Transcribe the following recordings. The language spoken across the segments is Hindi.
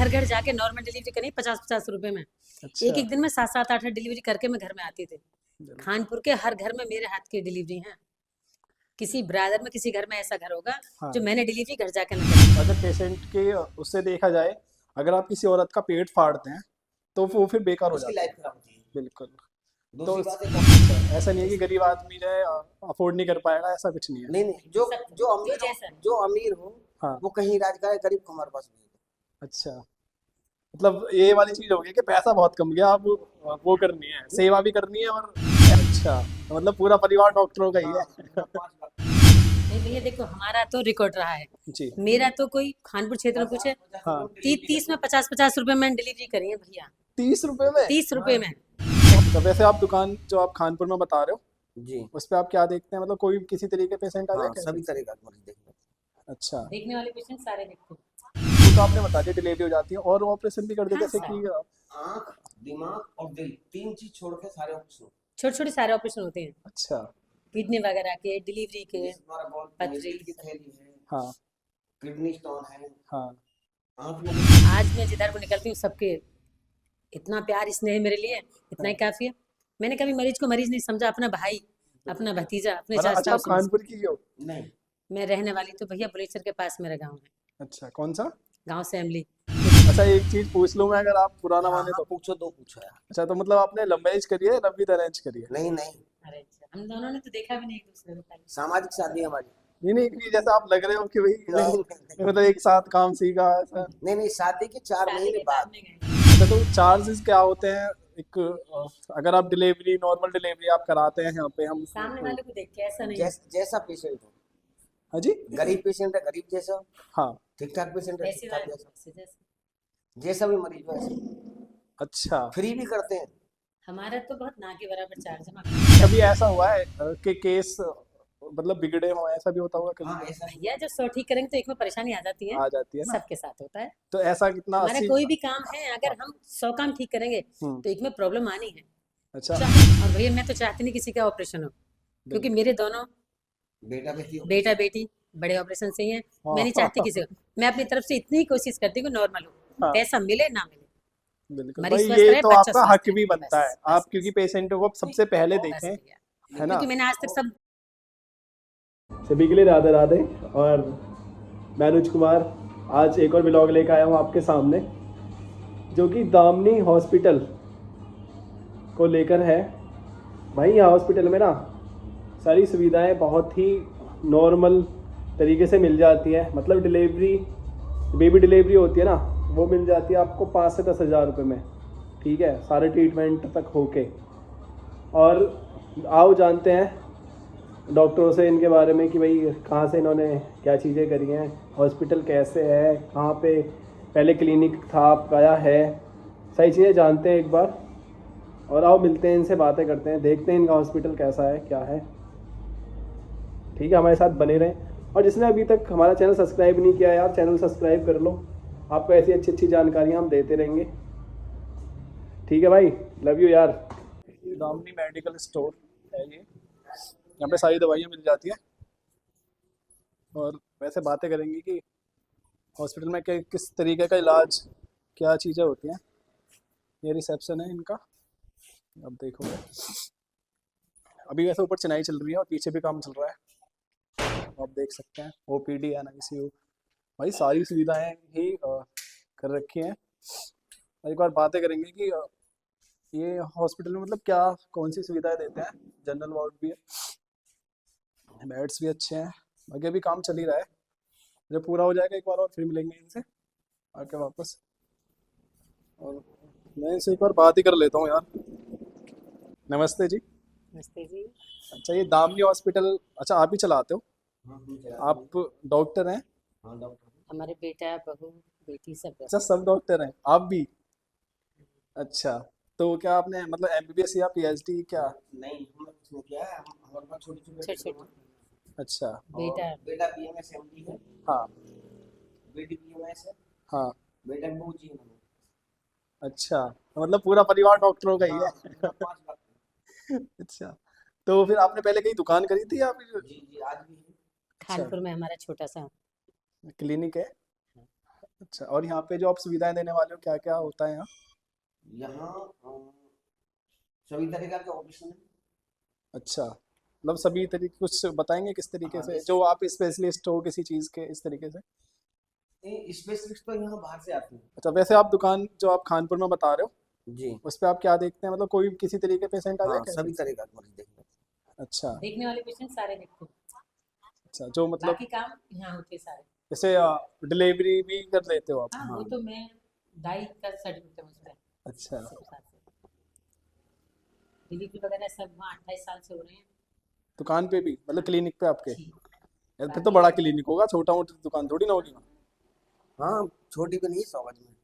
घर घर जाके नॉर्मल डिलीवरी करी 50-50 रुपए में। अच्छा। एक दिन में 7-7 8 डिलीवरी करके मैं घर में आती थी। बिल्कुल। खानपुर के हर घर में मेरे हाथ की डिलीवरी है। किसी ब्रादर में किसी घर में ऐसा घर होगा हाँ। जो मैंने डिलीवरी घर जाके ना करी। अगर पेशेंट के उससे देखा जाए, अगर आप किसी औरत का पेट फाड़ते हैं तो वो फिर बेकार हो उसकी जाता है। लाइफ खराब होती है। बिल्कुल। तो दूसरी बात एक ऐसा नहीं है कि गरीब आदमी जो है अफोर्ड नहीं कर पाएगा, ऐसा कुछ नहीं है। नहीं नहीं, जो सब- जो जो अमीर जैसा। हो, जो अमीर हो हाँ। वो कहीं इलाज कराए, गरीब को हमारे पास नहीं है। अच्छा, मतलब ये वाली चीज हो गई कि पैसा बहुत कम गया, अब वो करनी है, सेवा भी करनी है और अच्छा, तो मतलब पूरा परिवार डॉक्टरों का ही है। 5 लाख नहीं भैया देखो हमारा तो रिकॉर्ड रहा है। जी। मेरा तो कोई खानपुर क्षेत्र में पूछे हाँ। 30 में 50-50 रुपए में डिलीवरी करी है भैया। 30 रुपए में? 30 रुपए में। तो वैसे आप दुकान जो आप खानपुर में बता रहे हो जी। उस पे आप क्या देखते हैं, मतलब कोई किसी तरीके पेशेंट आ जाए हाँ, क्या? सभी तरह का मरीज देखते हैं। अच्छा, देखने वाले पेशेंट सारे देखते हैं। वो तो आपने बता दिया डिलीवरी हो जाती है, और ऑपरेशन भी कर देते हाँ, जैसे सर। कि आँख, दिमाग और दिल, 3 चीज छोड़ के सारे ऑपरेशन होते छोटे छोटे सारे ऑपरेशन होते हैं। अच्छा। किडनी वगैरह के, डिलीवरी के, हैं। जैसे हमारा बहुत पथरी। की थैली है, हाँ किडनी स्टोन है, हाँ। आँख में आज मैं जिधर को निकलती हूँ सबके इतना प्यार स्नेह मेरे लिए इतना ही काफी है। मैंने कभी मरीज को मरीज नहीं समझा, अपना भाई, अपना भतीजा, अपने अच्छा, चाचा आप समझ। खानपुर की हो? नहीं। मैं रहने वाली तो भैया बुलेसर के पास मेरा गाँव है। अच्छा, कौन सा? गाँव से अमली। अच्छा, एक चीज पूछ लूं मैं, अगर आप पुराना हाँ, माने हाँ, तो? पूछो, 2 पूछो यार। अच्छा, तो मतलब आपने लव मैरिज करी है, लव विद अरेंज करी है? नहीं नहीं, अरे अच्छा, हम दोनों ने तो देखा भी नहीं एक दूसरे को पहले। सामाजिक शादी है हमारी। नहीं नहीं, कि जैसे आप लग रहे हो कि भाई नहीं, नहीं, मतलब एक साथ काम सीखा ऐसा। नहीं नहीं, शादी के 4 शादी महीने के बाद। बाद में गए। अच्छा, तो चार्जेस क्या होते हैं? एक अगर आप डिलीवरी, नॉर्मल डिलीवरी आप कराते हैं यहाँ पे हम सामने वाले को देख के ऐसा नहीं। जैसा पेशेंट हो, हाँ जी। गरीब पेशेंट है गरीब जैसा, हाँ। ठीक ठाक पेशेंट है ऐसे ठीक ठाक वाले जैसा, से जैसे जैसा भी मरीज हो ऐसे। अच्छा, फ्री भी करते हैं। हमारा तो बहुत ना के बराबर चार्ज है। कभी ऐसा हुआ है कि केस मतलब बिगड़े हो, ऐसा भी होता होगा कभी? हाँ, ऐसा भैया जब 100 ठीक करेंगे तो एक में परेशानी आ जाती है। आ जाती है ना। सबके साथ होता है। तो ऐसा कितना हमारा 80? कोई भी काम है अगर हम 100 काम ठीक करेंगे हम्म। तो एक में प्रॉब्लम आनी है। अच्छा। और भैया मैं तो चाहती नहीं किसी का ऑपरेशन हो, क्योंकि मेरे दोनों बेटा बेटी हो। बेटा बेटी बड़े ऑपरेशन से ही हैं। मैं नहीं चाहती किसी को। मैं अपनी तरफ से इतनी ही कोशिश करती हूँ कि नॉर्मल हो, हाँ। पैसा मिले ना मिले, बिल्कुल मरीज भाई, स्वस्थ ये रहे, तो बच्चा आपका स्वस्थ हक भी रहे, बनता है, बस आप बस क्योंकि पेशेंटों को सबसे पहले बस देखें, भैया, है ना। क्योंकि मैंने आज तक सब सभी के लिए राधे राधे। और मैं अनुज कुमार आज एक और व्लॉग लेकर आया हूँ आपके सामने, जो कि दामनी हॉस्पिटल को लेकर है। भाई यहाँ हॉस्पिटल में ना सारी सुविधाएं बहुत ही नॉर्मल तरीके से मिल जाती है। मतलब डिलीवरी, बेबी डिलीवरी होती है ना, वो मिल जाती है आपको 5 से 10 हज़ार रुपये में, ठीक है, सारे ट्रीटमेंट तक होके। और आओ जानते हैं डॉक्टरों से इनके बारे में कि भाई कहाँ से इन्होंने क्या चीज़ें करी हैं, हॉस्पिटल कैसे है, कहाँ पे पहले क्लिनिक था, आप गया है, सही चीज़ें जानते हैं एक बार। और आओ मिलते हैं इनसे, बातें करते हैं, देखते हैं इनका हॉस्पिटल कैसा है, क्या है। ठीक है, हमारे साथ बने रहें। और जिसने अभी तक हमारा चैनल सब्सक्राइब नहीं किया यार, चैनल सब्सक्राइब कर लो, आपको ऐसी अच्छी अच्छी जानकारियाँ हम देते रहेंगे। ठीक है भाई, लव यू यार। दामनी मेडिकल स्टोर है ये, यहाँ पे सारी दवाइयाँ मिल जाती हैं। और वैसे बातें करेंगे कि हॉस्पिटल में किस तरीके का इलाज, क्या चीज़ें होती हैं। ये रिसेप्शन है इनका, अब देखोगे। अभी वैसे ऊपर चिनाई चल रही है और पीछे भी काम चल रहा है, आप देख सकते हैं। ओपीडी है, ICU, भाई सारी सुविधाएं ही कर रखी हैं। और एक बार बातें करेंगे कि ये हॉस्पिटल में मतलब क्या, कौन सी सुविधाएं देते हैं। जनरल वार्ड भी है, बेड्स भी अच्छे हैं। बाकी अभी काम चल ही रहा है, जब पूरा हो जाएगा एक बार और फिर मिलेंगे इनसे आके वापस। और मैं इनसे एक बार बात ही कर लेता हूँ यार। नमस्ते जी। नमस्ते जी। अच्छा, ये दामनी हॉस्पिटल, अच्छा आप ही चलाते हो? हाँ, हम चलाते हैं। आप डॉक्टर हैं? हाँ, डॉक्टर। हमारे बेटा बहू बेटी सब अच्छा, सब डॉक्टर हैं, आप भी? अच्छा, तो क्या आपने मतलब MBBS या PhD क्या? नहीं, हमने कुछ नहीं किया है, हमारे पास छोटी-छोटी छोटे छोटे अच्छा। बेटा बेटा BMS MD है, हाँ बेटी BMS है, हाँ। बेटा बहू जी है। अच्छा, तो मतलब पूरा परिवार डॉक्टरों का ही हाँ, है। 5 लाख। अच्छा, तो फिर आपने पहले कहीं दुकान करी थी या फिर? जी जी, आज भी है। अच्छा, खानपुर में हमारा छोटा सा क्लिनिक है। अच्छा, और यहाँ पे जो आप सुविधाएं देने वाले हो क्या क्या होता है यहाँ? यहाँ सभी तरीका के ऑपरेशन है। अच्छा, मतलब सभी तरीके कुछ बताएंगे किस तरीके हाँ, से, जैसे जो आप स्पेशलिस्ट हो किसी चीज़ के, इस तरीके से? स्पेशलिस्ट तो यहाँ बाहर से आते हैं। अच्छा, वैसे आप दुकान जो आप खानपुर में बता रहे हो जी उस पे आप क्या देखते हैं, मतलब कोई किसी तरीके पेशेंट आ जाए हाँ, कैसे? सभी तरीका के मरीज देखेंगे। अच्छा। देखने वाले पेशेंट सारे देखते हैं, अच्छा, जो मतलब बाकी काम यहाँ होते हैं सारे। जैसे डिलीवरी भी कर लेते हो आप? हाँ वो तो मैं दाई का सर्टिफिकेट है मुझ पर अच्छा, सब साथ से। डिलीवरी वगैरह सब वहाँ 28 साल से हो रहे हैं। दुकान पे भी मतलब क्लिनिक पे आपके? जी यार फिर तो बड़ा क्लिनिक होगा, छोटा मोटी दुकान थोड़ी ना होगी। हाँ, छोटी भी नहीं, 100 गज में।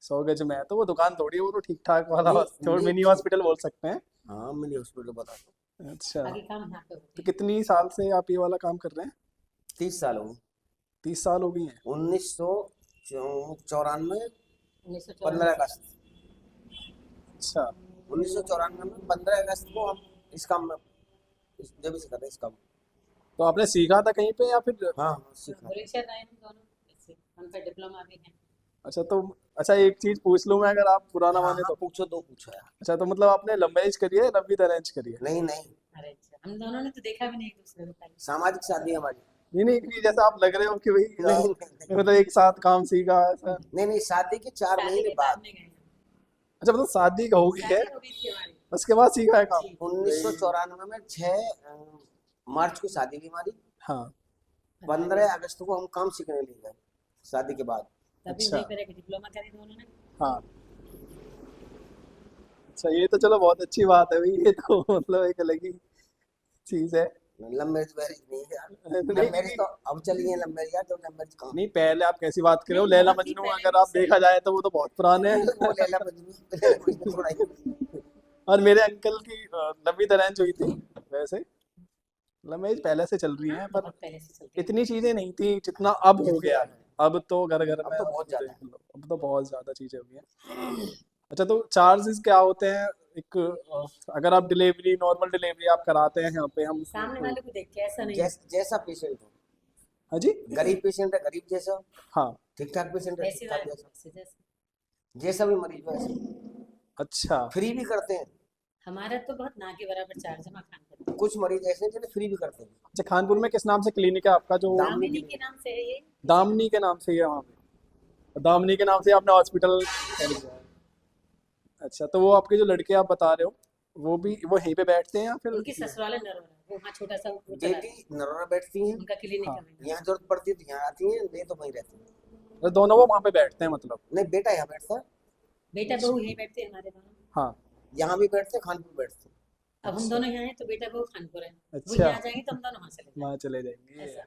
100 गज में है तो वो दुकान थोड़ी है, वो तो ठीक ठाक वाला नहीं थोड़ा नहीं, मिनी हॉस्पिटल बोल सकते हैं। हाँ मिनी हॉस्पिटल बता दो। अच्छा, बाकी काम यहाँ पे होते तो हैं। कितनी साल से आप ये वाला काम कर रहे हैं? 30 साल हो गए। 30 साल हो गई हैं? 1994 15 1994 अगस्त अच्छा, 1994 में 15 अगस्त को हम इस काम में जब से कर रहे हैं इस काम। तो आपने सीखा था कहीं पे या फिर? हाँ हाँ, सीखा। बुलेशियर रहे हम दोनों ऐसे, हम पे डिप्लोमा भी है। अच्छा तो, अच्छा एक चीज पूछ लूं मैं, अगर आप पुराना हाँ माने हाँ, तो? पूछो, दो पूछो यार। अच्छा, तो मतलब आपने लव मैरिज करी है, लव विद अरेंज करी है? नहीं नहीं, अरे अच्छा, हम दोनों ने तो देखा भी नहीं एक दूसरे को पहले। सामाजिक शादी है हमारी। नहीं नहीं, कि जैसा आप लग रहे हो कि भाई नहीं नहीं नहीं, मतलब एक साथ काम सीखा ऐसा? नहीं नहीं, शादी के 4 शादी महीने के बाद बाद में गए हम। अच्छा, मतलब शादी हो गई है शादी हो गई थी हमारी। उसके बाद सीखा है काम? जी 1994 में 6 मार्च को शादी हुई हमारी। हाँ। 15 अगस्त को हम काम सीखने ले गए शादी के बाद। तभी अच्छा। वहीं पर एक डिप्लोमा करी दोनों ने। हाँ, अच्छा ये तो चलो बहुत अच्छी बात है भाई, ये तो मतलब एक अलग ही चीज है। लव मैरिज वैरिज नहीं है यार। नहीं लव मैरिज नहीं तो अब चली है, लव मैरिज यार, तो लव मैरिज कहाँ। नहीं, पहले आप कैसी बात कर रहे हो, नहीं, लैला बहुत ही मजनू पहले अगर की आप सही। देखा जाए तो वो तो बहुत पुराने हैं। वो लैला मजनू थोड़ा ही। और मेरे अंकल की लव विद अरेंज हुई थी। वैसे लव मैरिज पहले से चल रही है, पर बहुत पहले से चलती है। इतनी चीजें नहीं थी जितना अब हो गया है। अब तो घर घर अब में तो आप बहुत ज्यादा देख लो, अब तो बहुत ज्यादा चीजें हो गई हैं। अच्छा, तो चार्जेस क्या होते हैं? एक अगर आप डिलीवरी, नॉर्मल डिलीवरी आप कराते हैं यहाँ पे हम सामने तो? वाले को देख के ऐसा नहीं। जैसा पेशेंट हो, हाँ जी। गरीब पेशेंट है गरीब जैसा, हाँ। ठीक ठाक पेशेंट है वैसे ठीक ठाक वाले जैसा, वैसे जैसे। जैसा भी मरीज हो ऐसे। अच्छा। फ्री भी करते हैं, हमारा तो बहुत ना के बराबर चार्ज है खान का। कुछ मरीज ऐसे हैं जिन्हें फ्री भी करते हैं। अच्छा, कानपुर में किस नाम से क्लिनिक है आपका जो? दामिनी दामिनी के नाम से है ये। दामनी के नाम से ही है वहाँ पे? दामनी के नाम से आपने हॉस्पिटल खोल दिया है। अच्छा, तो वो आपके जो लड़के आप बता रहे हो वो भी वो यहीं पे बैठते हैं या फिर? उनकी ससुराल नरवा वो वहाँ छोटा सा वो चलाते बेटी हैं। नरोरा बैठती हैं, उनका क्लिनिक हाँ। है वहीं। यहाँ जरूरत पड़ती है तो यहाँ आती हैं, नहीं तो वहीं रहती हैं। तो दोनों वो वहाँ पे बैठते हैं मतलब? नहीं, बेटा यहाँ बैठता है, बेटा बहू यहीं बैठते हैं हमारे दोनों। हाँ। यहाँ भी बैठते हैं, खानपुर बैठते हैं। अब हम दोनों यहाँ हैं तो बेटा बहू खानपुर है। वो अच्छा। यहाँ जाएंगे तो हम दोनों वहाँ चले वहाँ चले जाएंगे। जाएंगे ऐसा।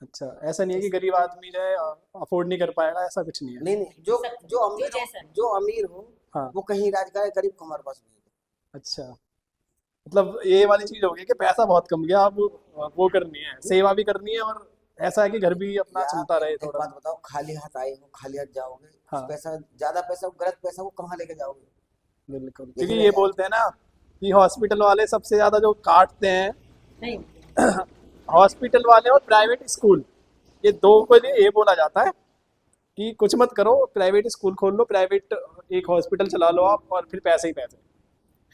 अच्छा, ऐसा नहीं है कि गरीब आदमी जो है अफोर्ड नहीं कर पाएगा, ऐसा कुछ नहीं है? नहीं नहीं, जो सब- जो जो अमीर जैसा हो, है। जो अमीर हो हाँ। वो कहीं इलाज कराए, गरीब को हमारे पास भेज दो। अच्छा, मतलब ये वाली चीज होगी कि पैसा बहुत कम गया, अब वो करनी है, सेवा भी करनी है, और ऐसा है कि घर भी अपना यार, चलता रहे एक थोड़ा। बात बताओ, खाली हाथ आए हो खाली हाथ जाओगे, हाँ। पैसा ज्यादा पैसा गलत पैसा को कहाँ लेके जाओगे। बिल्कुल, लेकिन क्योंकि ये यार- बोलते हैं ना कि हॉस्पिटल वाले सबसे ज्यादा जो काटते हैं, नहीं हॉस्पिटल वाले और प्राइवेट स्कूल, ये दो को लिए ये बोला जाता है कि कुछ मत करो, प्राइवेट स्कूल खोल लो, प्राइवेट एक हॉस्पिटल चला लो आप, और फिर पैसे ही पैसे।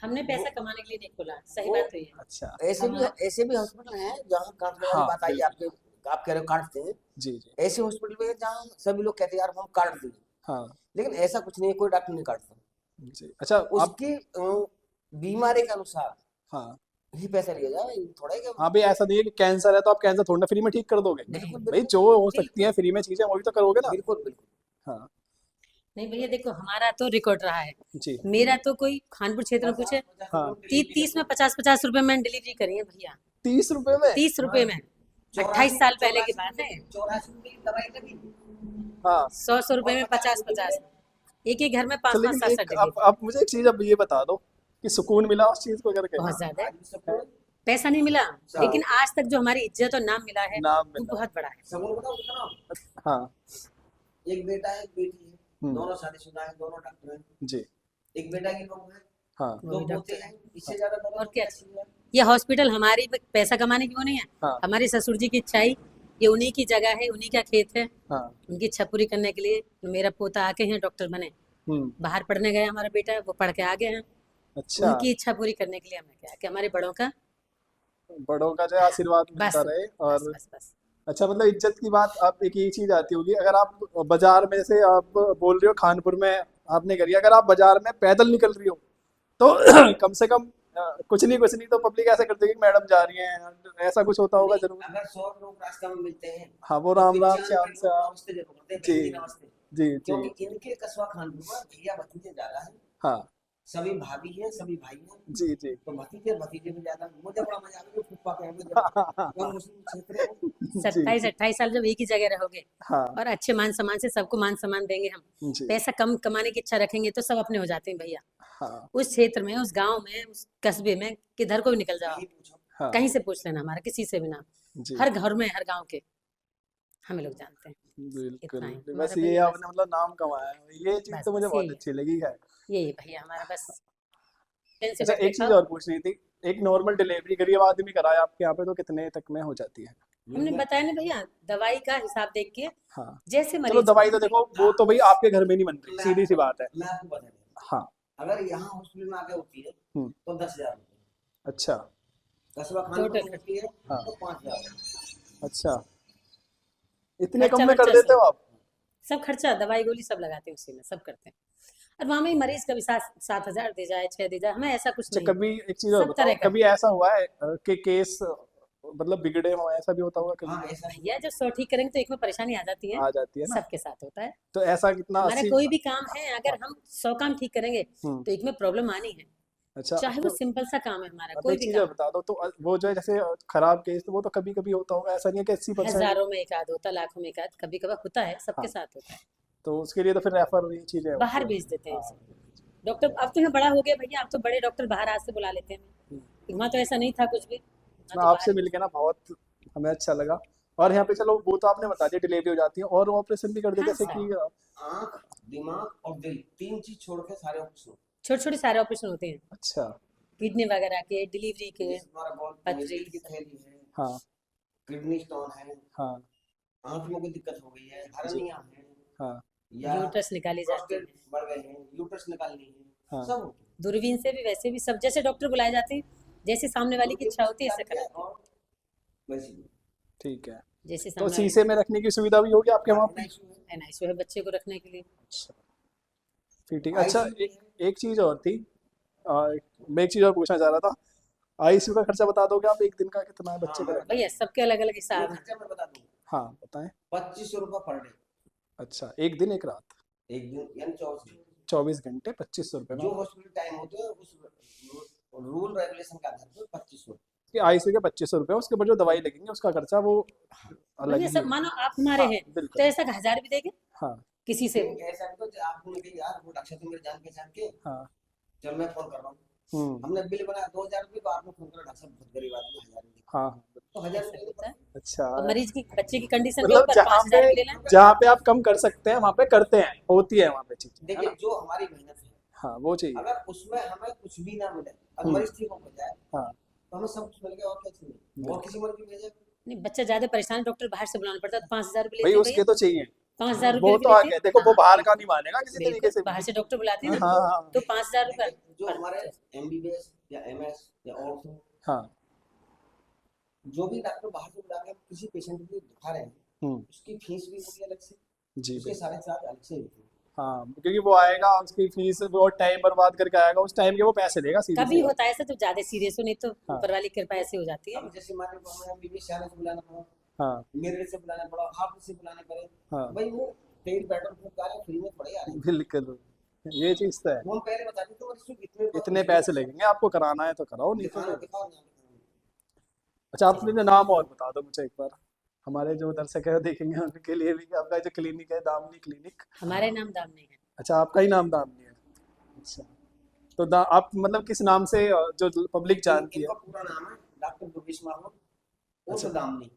हमने पैसा कमाने के लिए नहीं खोला, सही वो- बात तो ये है। अच्छा। ऐसे भी हॉस्पिटल हैं जहाँ काटने वाली हाँ, बात आई, बिल्कुल। आपके आप कह रहे हो काटते हैं। जी जी। ऐसे हॉस्पिटल भी है जहाँ सभी लोग कहते हैं यार हम काट देंगे, हाँ लेकिन ऐसा कुछ नहीं है, कोई डॉक्टर नहीं काटता। जी। अच्छा, आप उसकी बीमारी के अनुसार हाँ ही पैसा लिया जाए, ये थोड़ा है कि हाँ भाई, ऐसा नहीं है कि कैंसर है तो आप कैंसर थोड़ा ना फ्री में ठीक कर दोगे। बिल्कुल भाई बिल्कुल जो हो सकती है फ्री में चीजें वही तो करोगे ना। बिल्कुल बिल्कुल। हाँ नहीं भैया देखो हमारा तो रिकॉर्ड रहा है। जी। मेरा तो कोई खानपुर क्षेत्र में कुछ है हाँ। 30 में 50 रुपए में डिलीवरी करी है भैया। 30 रुपए में? 30 रुपए में 28 साल पहले की बात है। 84 की दवाई लगी। हाँ। 100 रुपए में 50 एक ही घर में 5 चल, 5 लेकिन 7 एक 7 डिलीवरी। आप मुझे एक चीज अब ये बता दो कि सुकून मिला उस चीज को करके? बहुत ज्यादा है। आज सब पैसा नहीं मिला लेकिन आज तक जो हमारी इज्जत और नाम मिला है नाम वो मिला। बहुत बड़ा है। सबको बताओ उसका नाम। हाँ एक बेटा है, एक बेटी है, हम्म। दोनों शादीशुदा हैं, दोनों डॉक्टर हैं। जी। एक बेटा की बहू है, हाँ वो दो भी पोते डॉक्टर हैं, है। इससे ज्यादा और क्या चाहिए? ये हॉस्पिटल हमारी पैसा कमाने की वो नहीं है। हाँ। हमारे ससुर जी की इच्छाई ये उन्हीं की जगह है, उन्हीं का खेत है। हाँ। उनकी इच्छा पूरी करने के लिए मेरा पोता आके हैं डॉक्टर बने। बाहर पढ़ने गए हमारा बेटा, वो पढ़ के आ गए हैं। अच्छा, उनकी इच्छा पूरी करने के लिए हमने क्या कि हमारे बड़ों का बड़ों का जो है आशीर्वाद मिलता बस रहे। बस और बस बस अच्छा, मतलब इज्जत की बात आप एक ये चीज आती होगी, अगर आप बाजार में से आप बोल रहे हो खानपुर में आपने करी, अगर आप बाजार में पैदल निकल रही हो तो कम से कम कुछ नहीं तो पब्लिक ऐसा करती है कि मैडम जा रही हैं, ऐसा कुछ होता होगा नहीं, जरूर। अगर 100 लोग रास्ते में मिलते हैं हाँ, वो तो राम राम 95 श्याम लोग श्याम। नमस्ते जरूर करते हैं, जी बहन जी नमस्ते। जी जी। क्योंकि इनके कस्बा खानपुर में भैया भतीजे ज्यादा है, हाँ सभी भाभी हैं, सभी भाई हैं, जी जी। तो भतीजे भतीजे में ज्यादा। मुझे बड़ा मजा आता है फुप्पा के यहाँ पे जब वह मुस्लिम क्षेत्र है। जी 27-28 साल जब एक ही जगह रहोगे हाँ और अच्छे मान सम्मान से सबको मान सम्मान देंगे हम, जी पैसा कम कमाने की इच्छा रखेंगे तो सब अपने हो जाते हैं भैया। हाँ उस क्षेत्र में, उस गांव में, उस कस्बे में किधर को भी निकल जाओ, यही पूछो। हाँ कहीं से पूछ लेना, हमारा किसी से भी ना, जी। हर घर में, हर गांव के हमें लोग जानते हैं। बिल्कुल। इतना ही बस हमारा ये भैया, बस आपने मतलब नाम कमाया है, ये चीज बस तो मुझे बस बहुत यही है, अच्छी लगी है। यही भैया हमारा बस। ट्रेन से अच्छा, बैठ के एक चीज खाओ। और पूछनी थी। एक नॉर्मल डिलीवरी गरीब आदमी कराए आपके यहाँ पे तो कितने तक में हो जाती है? हमने बताया ना भैया, दवाई का हिसाब देख के हाँ, जैसे चलो मरीज को। दवाई तो देखो, वो तो भाई आपके घर में नहीं बन रही, मैं सीधी सी आपको बात है। मैं आपको बता देता हाँ। हूँ। अगर यहाँ हॉस्पिटल में आके होती है हम्म। तो 10,000 रुपये, अच्छा। कस्बा खानपुर टोटल में होती है हाँ। तो 5,000। अच्छा, इतने कम खर्चा में कर वर्चा देते सब, हो आप? सब खर्चा दवाई गोली सब लगाते हैं उसी में, सब करते हैं। और वहां में मरीज कभी 7,000 दे जाए, 6 दे जाए, हमें ऐसा कुछ अच्छा, नहीं, कभी एक चीज और सब बताओ, तरह का। कभी ऐसा हुआ है कि केस मतलब बिगड़े हो, ऐसा भी होता होगा कभी? हाँ ऐसा भैया जब 100 ठीक करेंगे तो एक में परेशानी आ जाती है, आ जाती है ना। सबके साथ होता है। तो ऐसा कितना, हमारा 80? कोई भी काम है, अगर हम 100 काम ठीक करेंगे हम्म। तो एक में प्रॉब्लम आनी है, अच्छा, चाहे वो तो सिंपल सा काम है हमारा, अब कोई एक भी चीज और काम। बता दो, तो वो जो है जैसे खराब केस, तो वो तो कभी कभी होता होगा, ऐसा नहीं है कि 80%? हजारों में एक आध होता, लाखों में एक आध, कभी कभार होता है, सबके हाँ, साथ होता है। तो उसके लिए तो फिर रेफर ये चीजें होती बाहर है। भेज देते हैं हाँ। सब डॉक्टर। अब तो यहाँ बड़ा हो गया भैया, अब तो बड़े डॉक्टर बाहर आज से बुला लेते हैं। वहाँ तो ऐसा नहीं था कुछ भी, वहाँ मैं तो आपसे बाहर ही। मिलके ना बहुत हमें अच्छा लगा। और यहाँ पे चलो वो तो आपने बता दिया डिलीवरी हो जाती है, और ऑपरेशन भी कर देते हाँ जैसे सारे, कि आँख, दिमाग और दिल, 3 चीज छोड़ के सारे ऑपरेशन। छोटे छोटे सारे ऑपरेशन होते हैं, अच्छा। किडनी वगैरह के, डिलीवरी के, जैसे तुम्हारा बहुत पथरी। मील की थैली है, हाँ किडनी स्टोन है, हाँ आँख में कोई दिक्कत हो गई है, जी हर्निया है, हाँ या यूट्रस निकाली जाती प्रोस्टेट है, बढ़ गए हैं, यूट्रस निकालनी है, हाँ। सब होता है। दूरबीन से भी, वैसे भी सब, जैसे डॉक्टर बुलाए जाते हैं, जैसे सामने वाले की दूरबीन इच्छा से होती है ऐसे निकालते हैं कराते हैं। और वैसे ही। ठीक है। जैसे तो सामने वाले शीशे में रखने की सुविधा भी होगी आपके हाँ, वहाँ पे? NICU है, NICU है बच्चे को रखने के लिए। अच्छा, फिर ठीक। अच्छा, ICU भी है। एक चीज़ और थी। मैं एक चीज़ और पूछना चाह रहा था। आईसीयू का खर्चा बता दोगे आप, एक दिन का कितना है हाँ बच्चे का मैं रखने? बता भैया सबके अलग अलग ये हिसाब है। खर्चा मैं बता दूँ, हाँ बताएं। 2500 रुपये पर डे, अच्छा, एक दिन एक रात, एक दिन यानी 24 घंटे। 24 घंटे, 2500 रुपये में जो आप हॉस्पिटल टाइम होते हैं उस रूल रेगुलेशन के आधार पर 2500। आईसीयू के 2500 रुपये, उसके ऊपर जो दवाई लगेंगे उसका खर्चा वो अलग भैया ही सब है। मानो आप हमारे हाँ हैं बिल्कुल। तो ऐसा 1,000 भी देंगे हाँ किसी से नहीं भी। ऐसा भी तो आपको नहीं कही यार वो डॉक्टर तो मेरे जान पहचान के, हाँ। चल मैं फोन कर रहा हूँ। हम्म। हमने बिल बनाया 2,000 रुपये, तो आपने फोन करा डॉक्टर साहब बहुत गरीब आदमी 1,000 रुपये, हाँ हाँ। तो 1,000 ऐसा रुपये होता है। अच्छा, और मरीज की, बच्चे की कंडीशन के मतलब ऊपर 5,000 भी ले लें। जहाँ पे आप कम कर सकते हैं वहाँ पे करते हैं, होती है वहाँ पे चीज़, है देखिए ना? जो हमारी मेहनत है, हाँ वो चाहिए। अगर उसमें हमें कुछ भी ना मिले, अगर हम्म। मरीज ठीक हो जाए हाँ तो हमें सब कुछ मिल गया, और क्या चाहिए, और बिल्कुल। किसी मरीज को भेजे। नहीं, बच्चा ज्यादा परेशान, डॉक्टर बाहर से बुलाना पड़ता है तो 5,000 रुपये भाई लेते हैं उसके भैया। तो चाहिए। 5,000 वो रुपये भी तो आ लेते हैं। गया, देखो वो हाँ बाहर का नहीं मानेगा किसी तरीके बिल्कुल, से बाहर भी। से डॉक्टर बुलाते हैं हाँ ना हाँ तो 5,000 रुपये देखिए जो हमारे MBBS या MS या ऑर्थो, हाँ। जो भी डॉक्टर बाहर से बुला के हम किसी पेशेंट को दिखा रहे हैं, हम्म। उसकी फीस भी होगी अलग से, जी उसके बिल्कुल। सारे चार्ज अलग से होते हैं। हाँ, क्योंकि वो आएगा, उसकी फीस, वो टाइम बर्बाद करके आएगा, उस टाइम के वो पैसे देगा, सीधी सी कभी बात। होता है ऐसा तो ज्यादा सीरियस हो, नहीं तो हाँ ऊपर वाली कृपा ऐसी हो जाती है। अब जैसे मान लो हमें MBBS शहर से बुलाना पड़ा, हाँ मेरे से बुलाना पड़ा, आप से बुलाने पड़े, हाँ भाई वो तेल पेट्रोल फूक कार्य फ्री में थोड़े आ रहे हैं। बिल्कुल, ये चीज़ तो है। वो हम पहले बता देते हैं इतने इतने पैसे लगेंगे, आपको कराना है तो कराओ, नहीं तो दिखाना, फिर। दिखाओ ना दिखाओ। अच्छा, आप अपने नाम और बता दो मुझे एक बार, हमारे जो दर्शक है देखेंगे उनके लिए भी, कि आपका जो क्लिनिक है दामिनी क्लिनिक। हमारे नाम दाम नहीं है। अच्छा, आपका ही नाम दामिनी है। अच्छा, तो आप मतलब किस नाम से जो पब्लिक जानती है? इनका पूरा नाम है डॉक्टर दुर्गेश माहूर उर्फ अच्छा दामनी।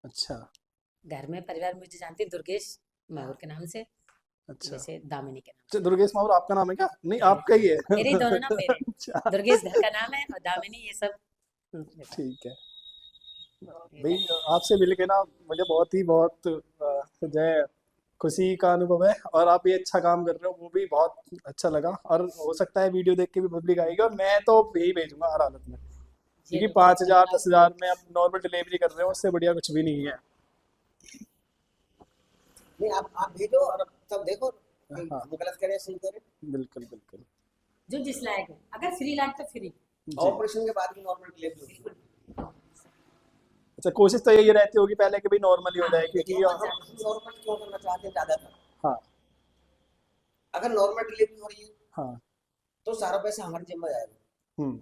अच्छा घर में परिवार में मुझे जानते हैं दुर्गेश माहौर के नाम से, अच्छा। जैसे दामिनी के नाम अच्छा, दुर्गेश माहौर आपका नाम है क्या? नहीं, से। आपका ही है। मेरे ही दोनों नाम मेरे हैं। अच्छा दुर्गेश घर का नाम है और दामिनी ये सब। ठीक है। भाई आपसे मिलके ना मुझे बहुत जो है खुशी का अनुभव है, और आप ये अच्छा काम कर रहे हो वो भी बहुत अच्छा लगा। और हो सकता है वीडियो देख के भी पब्लिक आएगी, और मैं तो यही भेजूंगा हर हालत में, ये क्योंकि लो, 5,000 10,000 में आप नॉर्मल डिलीवरी कर रहे हो, उससे बढ़िया कुछ भी नहीं है। नहीं, आप भेजो और अब तब देखो कि हाँ, हम गलत करें सही करें। बिल्कुल बिल्कुल। जो जिस लायक है, अगर फ्री लायक तो फ्री। जी। ऑपरेशन के बाद भी नॉर्मल डिलीवरी होगी। अच्छा, कोशिश तो यही रहती होगी पहले कि भाई नॉर्मल ही हो हाँ, जाए, देखिए क्योंकि हम नॉर्मल क्यों करना चाहते हैं ज्यादातर। हाँ अगर नॉर्मल डिलीवरी हो रही है हाँ। तो सारा पैसा हमारी जिम्मा जाएगा। हम्म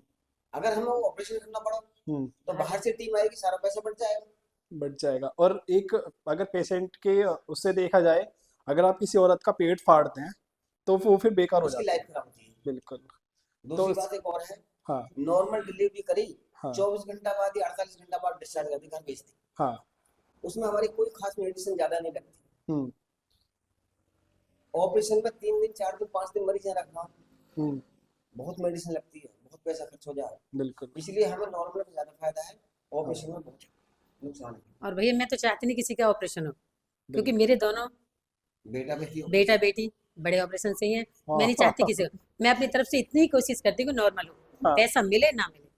अगर हमें वो ऑपरेशन करना पड़ा हम्म। तो बाहर से टीम आएगी, सारा पैसा बढ़ जाएगा। बढ़ जाएगा। और एक, अगर पेशेंट के उससे देखा जाए, अगर आप किसी औरत का पेट फाड़ते हैं तो वो फिर बेकार हो उसकी जाता है। लाइफ खराब होती है। बिल्कुल। तो दूसरी बात एक और है, हाँ नॉर्मल डिलीवरी करी हाँ 24 घंटा बाद या 48 घंटा बाद डिस्चार्ज कर दी, घर भेज दी। हाँ। उसमें हमारी कोई खास मेडिसिन ज्यादा नहीं लगती। हम्म ऑपरेशन में 3 दिन 4 दिन 5 दिन मरीज यहाँ रखना, हम्म। बहुत मेडिसिन लगती है, बहुत पैसा खर्च हो जाए। बिल्कुल। इसलिए हमें नॉर्मल में ज्यादा फायदा है, हाँ ऑपरेशन में बहुत नुकसान है। और भैया मैं तो चाहती नहीं किसी का ऑपरेशन हो, क्योंकि बिल्कुल। मेरे दोनों बेटा बेटी बेटा ऑपरेशन। बेटी बड़े ऑपरेशन से ही हैं। मैं नहीं चाहती हाँ किसी को, मैं अपनी तरफ से इतनी ही कोशिश करती हूँ कि नॉर्मल हो, हाँ। पैसा मिले ना मिले,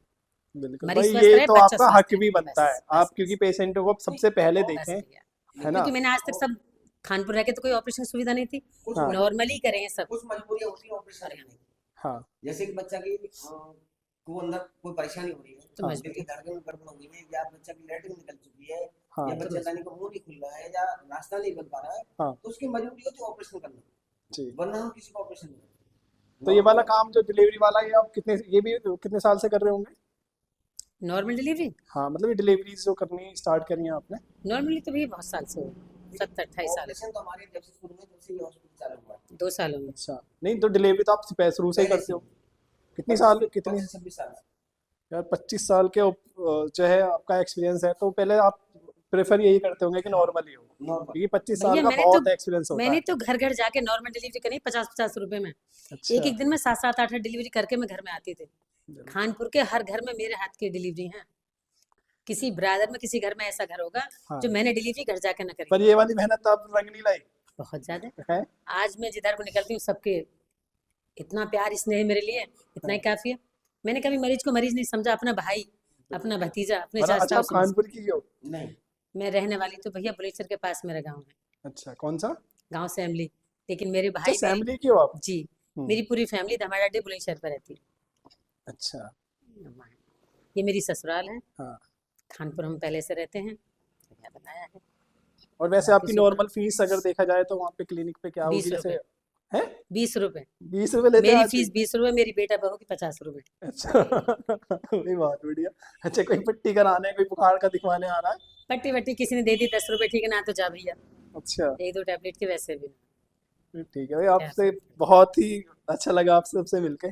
बिल्कुल मरीज भाई, स्वस्थ ये रहे, तो बच्चा आपका स्वस्थ हक भी रहे, बनता है, बस आप बस क्योंकि बस पेशेंट को सबसे पहले बस देखें, भैया। है ना। क्योंकि मैंने आज तक सब खानपुर रह के तो कोई ऑपरेशन सुविधा नहीं थी, कुछ हाँ नॉर्मली करे हैं सब। कुछ मजबूरियां होती है ऑपरेशन अरे करने की। हाँ जैसे कि बच्चा की को अंदर कोई परेशानी हो रही है, तो हाँ दिल के धड़कन में गड़बड़ हो गई है, या बच्चा की लैट्रिन निकल चुकी है, हाँ या बच्चा दानी का मुंह नहीं खुल रहा है, या रास्ता नहीं बन पा रहा है, हाँ। तो उसकी मजबूरी होती है ऑपरेशन करना, जी। वरना हम किसी को ऑपरेशन नहीं करते। तो ये वाला काम जो डिलीवरी वाला है, आप ये भी कितने साल से कर रहे होंगे? नॉर्मल डिलीवरी, हाँ, मतलब ये डिलीवरीज जो करनी स्टार्ट करी है आपने। नॉर्मली तो भैया बहुत साल से हो, 70-28 साल, ऑपरेशन तो हमारे जब से शुरू में, जब से ये हॉस्पिटल चालू हुआ है। 2 सालों में। अच्छा, नहीं तो डिलीवरी तो आप शुरू से ही पहले करते से हो। कितनी साल, कितनी 25-26 साल से। यार 25 साल के जो है आपका एक्सपीरियंस है, तो पहले आप प्रेफर यही करते होंगे कि नॉर्मल ही हो, नॉर्मल। क्योंकि 25 साल भैया का बहुत एक्सपीरियंस होता मैंने है। तो घर घर जाके नॉर्मल डिलीवरी करनी 50-50 रुपए में, अच्छा। एक दिन में 7-8 डिलीवरी करके मैं घर में आती थी। खानपुर के हर घर में मेरे हाथ की डिलीवरी है, किसी ब्रादर में किसी घर में ऐसा घर होगा हाँ, जो मैंने डिलीवरी घर जाके न करी पर हो। ये वाली मेहनत अब रंग नहीं लाई बहुत ज्यादा। है। आज मैं जिधर को निकलती हूँ सबके इतना प्यार स्नेह मेरे लिए, इतना ही हाँ, काफी है। मैंने कभी मरीज को मरीज नहीं समझा, अपना भाई, अपना भतीजा, अपने और अच्छा, चाचा आप कानपुर की हो? नहीं, मैं रहने वाली तो भैया बुलेसर के पास मेरा गाँव है, अच्छा, कौन सा? गाँव सैमली। लेकिन मेरे अच्छा, भाई मेरी, सैमली की हो आप? जी, हम्म। मेरी पूरी फैमिली धमाड़ाडे बुलेसर पर रहती अच्छा। है। ये मेरी ससुराल है, हाँ। खानपुर हम पहले से रहते हैं, क्या बनाया है। और वैसे बाकी आपकी सुबह नॉर्मल फीस अगर देखा जाए तो वहाँ पे क्लिनिक पे क्या होगी? 20 जैसे रुपए, है 20 रुपए 20 रुपए लेते हैं मेरी आज भी? फीस, 20 रुपए, मेरी बेटा बहू की 50 रुपए। अच्छा वही बहुत बढ़िया। अच्छा, कोई पट्टी कराने, कोई बुखार का दिखवाने आ रहा है? पट्टी वट्टी किसी ने दे दी 10 रुपए, ठीक है ना, तो जा भैया, अच्छा, 1-2 टैबलेट के वैसे भी ठीक है भाई, क्या आपसे सकते हैं। बहुत ही अच्छा लगा आपसे सबसे मिलके।